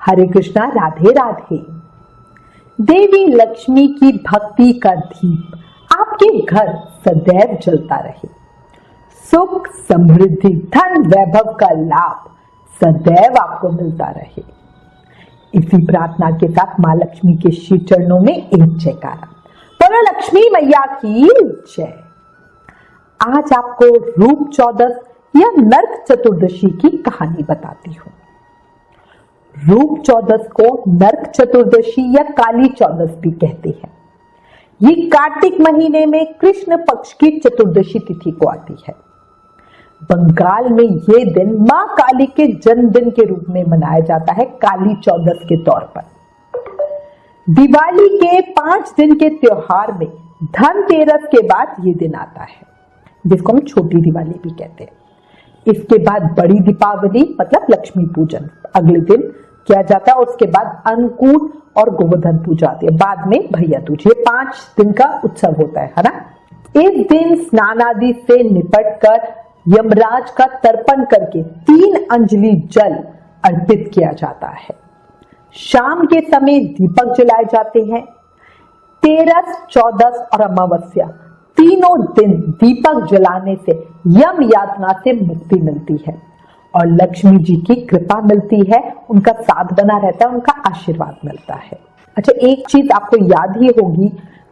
हरे कृष्णा, राधे राधे। देवी लक्ष्मी की भक्ति का दीप आपके घर सदैव जलता रहे। सुख, समृद्धि, धन, वैभव का लाभ सदैव आपको मिलता रहे। इसी प्रार्थना के साथ माँ लक्ष्मी के श्री चरणों में एक जयकारा। बोलो लक्ष्मी मैया की जय। आज आपको रूप चौदस या नरक चतुर्दशी की कहानी बताती हूँ। रूप चौदस को नरक चतुर्दशी या काली चौदस भी कहते हैं। ये कार्तिक महीने में कृष्ण पक्ष की चतुर्दशी तिथि को आती है। बंगाल में ये दिन मां काली के जन्मदिन के रूप में मनाया जाता है, काली चौदस के तौर पर। दिवाली के 5 दिन के त्योहार में धनतेरस के बाद ये दिन आता है, जिसको हम छोटी दिवाली भी कहते हैं। इसके बाद बड़ी दीपावली मतलब लक्ष्मी पूजन अगले दिन किया जाता है। उसके बाद अन्नकूट और गोवर्धन पूजा आती है। बाद में भैया दूज। ये 5 दिन का उत्सव होता है ना। इस दिन स्नान आदि से निपट कर यमराज का तर्पण करके 3 अंजलि जल अर्पित किया जाता है। शाम के समय दीपक जलाए जाते हैं। 13, 14 और अमावस्या तीनों दिन दीपक जलाने से यम यातना से मुक्ति मिलती है और लक्ष्मी जी की कृपा मिलती है, उनका साथ बना रहता है, उनका आशीर्वाद मिलता है। अच्छा, एक चीज आपको याद ही होगी,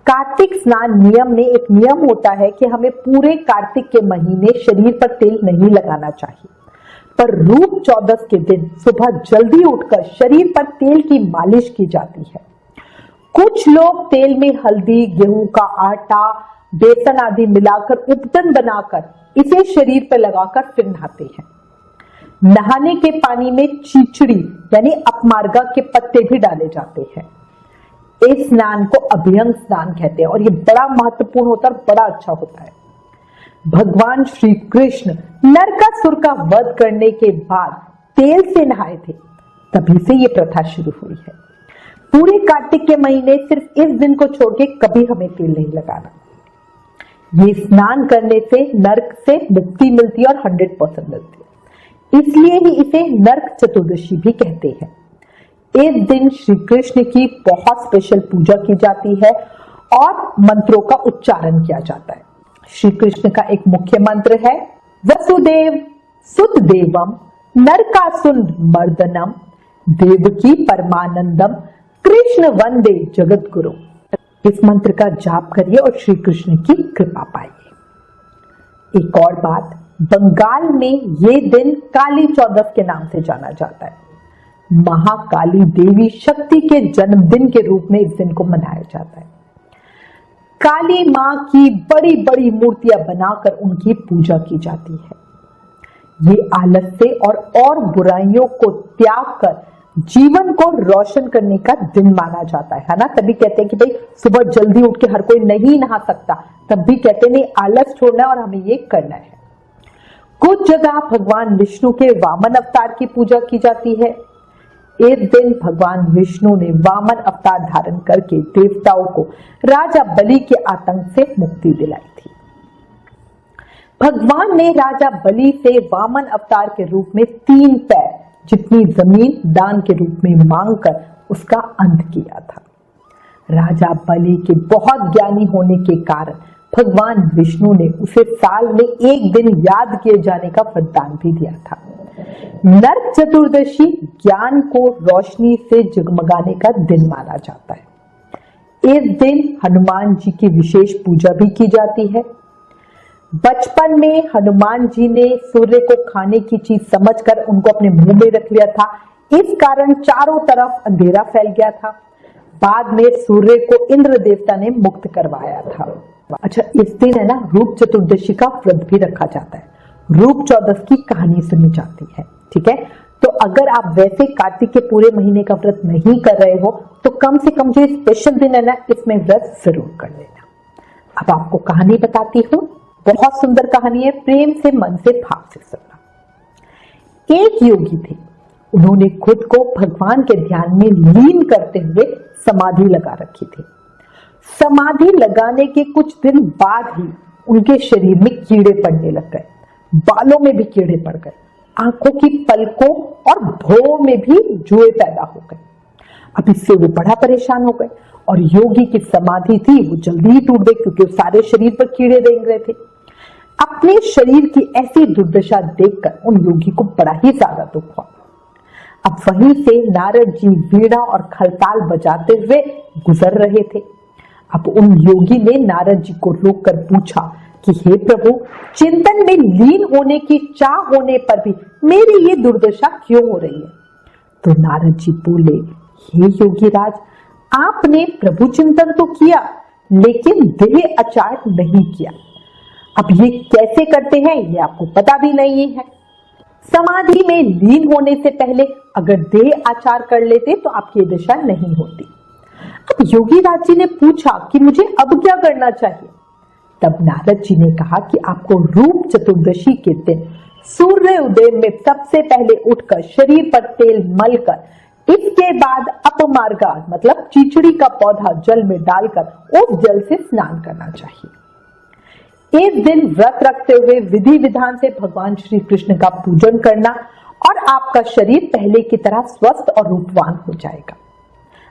कार्तिक स्नान नियम में एक नियम होता है कि हमें पूरे कार्तिक के महीने शरीर पर तेल नहीं लगाना चाहिए, पर रूप चौदस के दिन सुबह जल्दी उठकर शरीर पर तेल की मालिश की जाती है। कुछ लोग तेल में हल्दी, गेहूं का आटा, बेसन आदि मिलाकर उपटन बनाकर इसे शरीर पर लगाकर फिर नहाते हैं। नहाने के पानी में चीचड़ी यानी अपमार्गा के पत्ते भी डाले जाते हैं। इस स्नान को अभ्यंग स्नान कहते हैं और ये बड़ा महत्वपूर्ण होता है, बड़ा अच्छा होता है। भगवान श्री कृष्ण नरकासुर का वध करने के बाद तेल से नहाए थे, तभी से ये प्रथा शुरू हुई है। पूरे कार्तिक के महीने सिर्फ इस दिन को छोड़ के कभी हमें तेल नहीं लगाना। ये स्नान करने से नरक से मुक्ति मिलती है और 100% मिलती है, इसलिए ही इसे नरक चतुर्दशी भी कहते हैं। इस दिन श्री कृष्ण की बहुत स्पेशल पूजा की जाती है और मंत्रों का उच्चारण किया जाता है। श्री कृष्ण का एक मुख्य मंत्र है, वसुदेव सुत देवम नरकासुर मर्दनम देवकी परमानंदम कृष्ण वंदे जगत गुरु। इस मंत्र का जाप करिए और श्री कृष्ण की कृपा पाइए। एक और बात, बंगाल में ये दिन काली चौदस के नाम से जाना जाता है। महाकाली देवी शक्ति के जन्मदिन के रूप में इस दिन को मनाया जाता है। काली मां की बड़ी बड़ी मूर्तियां बनाकर उनकी पूजा की जाती है। ये आलस्य और बुराइयों को त्याग कर जीवन को रोशन करने का दिन माना जाता है ना। तभी कहते हैं कि भाई सुबह जल्दी उठ के हर कोई नहीं नहा सकता, तब भी कहते हैं नहीं, आलस छोड़ना है और हमें ये करना है। कुछ जगह भगवान विष्णु के वामन अवतार की पूजा की जाती है। इस दिन भगवान विष्णु ने वामन अवतार धारण करके देवताओं को राजा बलि के आतंक से मुक्ति दिलाई थी। भगवान ने राजा बलि से वामन अवतार के रूप में 3 पैर जितनी जमीन दान के रूप में मांगकर उसका अंत किया था। राजा बलि के बहुत ज्ञानी होने के कारण भगवान विष्णु ने उसे साल में 1 दिन याद किए जाने का वरदान भी दिया था। नरक चतुर्दशी ज्ञान को रोशनी से जगमगाने का दिन माना जाता है। इस दिन हनुमान जी की विशेष पूजा भी की जाती है। बचपन में हनुमान जी ने सूर्य को खाने की चीज समझकर उनको अपने मुंह में रख लिया था, इस कारण चारों तरफ अंधेरा फैल गया था। बाद में सूर्य को इंद्र देवता ने मुक्त करवाया था। अच्छा, इस दिन है ना रूप चतुर्दशी का व्रत भी रखा जाता है। रूप चौदस की कहानी सुनी जाती है, ठीक है। तो अगर आप वैसे कार्तिक के पूरे महीने का व्रत नहीं कर रहे हो तो कम से कम जो स्पेशल दिन है ना, इसमें व्रत जरूर कर लेना। अब आपको कहानी बताती हूँ, बहुत सुंदर कहानी है, प्रेम से, मन से, भाव से सुनना। एक योगी थे, उन्होंने खुद को भगवान के ध्यान में लीन करते हुए समाधि लगा रखी थी। समाधि लगाने के कुछ दिन बाद ही उनके शरीर में कीड़े पड़ने लग गए, बालों में भी कीड़े पड़ गए, आंखों की पलकों और भौं में भी जुए पैदा हो गए। अब इससे वो बड़ा परेशान हो गए और योगी की समाधि थी वो जल्दी ही टूट गई, क्योंकि सारे शरीर पर कीड़े रेंग रहे थे। अपने शरीर की ऐसी दुर्दशा देखकर उन योगी को बड़ा ही ज्यादा दुख हुआ। अब वहीं से नारद जी वीणा और खलताल बजाते हुए गुजर रहे थे। अब उन योगी ने नारद जी को रोककर पूछा कि हे प्रभु, चिंतन में लीन होने की चाह होने पर भी मेरी ये दुर्दशा क्यों हो रही है? तो नारद जी बोले, हे योगी राज, आपने प्रभु चिंतन तो किया लेकिन देह आचार नहीं किया। अब ये कैसे करते हैं ये आपको पता भी नहीं है। समाधि में लीन होने से पहले अगर देह आचार कर लेते तो आपकी दशा नहीं होती। अब योगी राज जी ने पूछा कि मुझे अब क्या करना चाहिए? तब नारद जी ने कहा कि आपको रूप चतुर्दशी के दिन सूर्य उदय में सबसे पहले उठकर शरीर पर तेल मलकर, इसके बाद अपमार्गा मतलब चीचड़ी का पौधा जल में डालकर उस जल से स्नान करना चाहिए। इस दिन व्रत रखते हुए विधि विधान से भगवान श्री कृष्ण का पूजन करना और आपका शरीर पहले की तरह स्वस्थ और रूपवान हो जाएगा।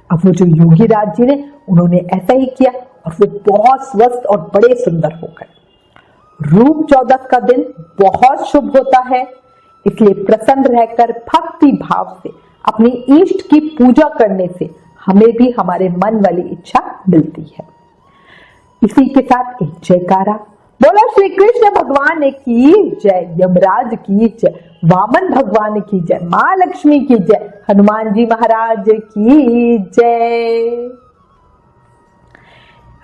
अब वो जो योगी राज जी ने उन्होंने ऐसा ही किया और वो बहुत स्वस्थ और बड़े सुंदर हो गए। रूप चौदस का दिन बहुत शुभ होता है, इसलिए प्रसन्न रहकर भक्ति भाव से अपनी इष्ट की पूजा करने से हमें भी हमारे मन वाली इच्छा मिलती है। इसी के साथ एक जयकारा बोलो श्री कृष्ण भगवान की जय, यमराज की जय, वामन भगवान की जय, मां लक्ष्मी की जय, हनुमान जी महाराज की जय।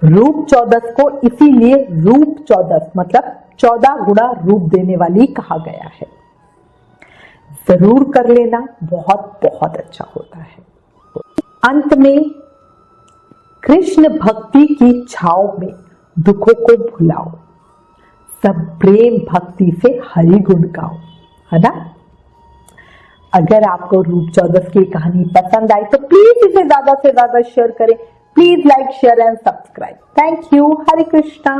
रूप चौदस को इसीलिए रूप चौदस मतलब 14 गुना रूप देने वाली कहा गया है। जरूर कर लेना, बहुत बहुत अच्छा होता है। अंत में कृष्ण भक्ति की छाव में दुखों को भुलाओ, सब प्रेम भक्ति से हरि गुण गाओ, है ना? अगर आपको रूप चौदस की कहानी पसंद आई तो प्लीज इसे ज्यादा से ज्यादा शेयर करें। Please like, share and subscribe. Thank you. Hare Krishna.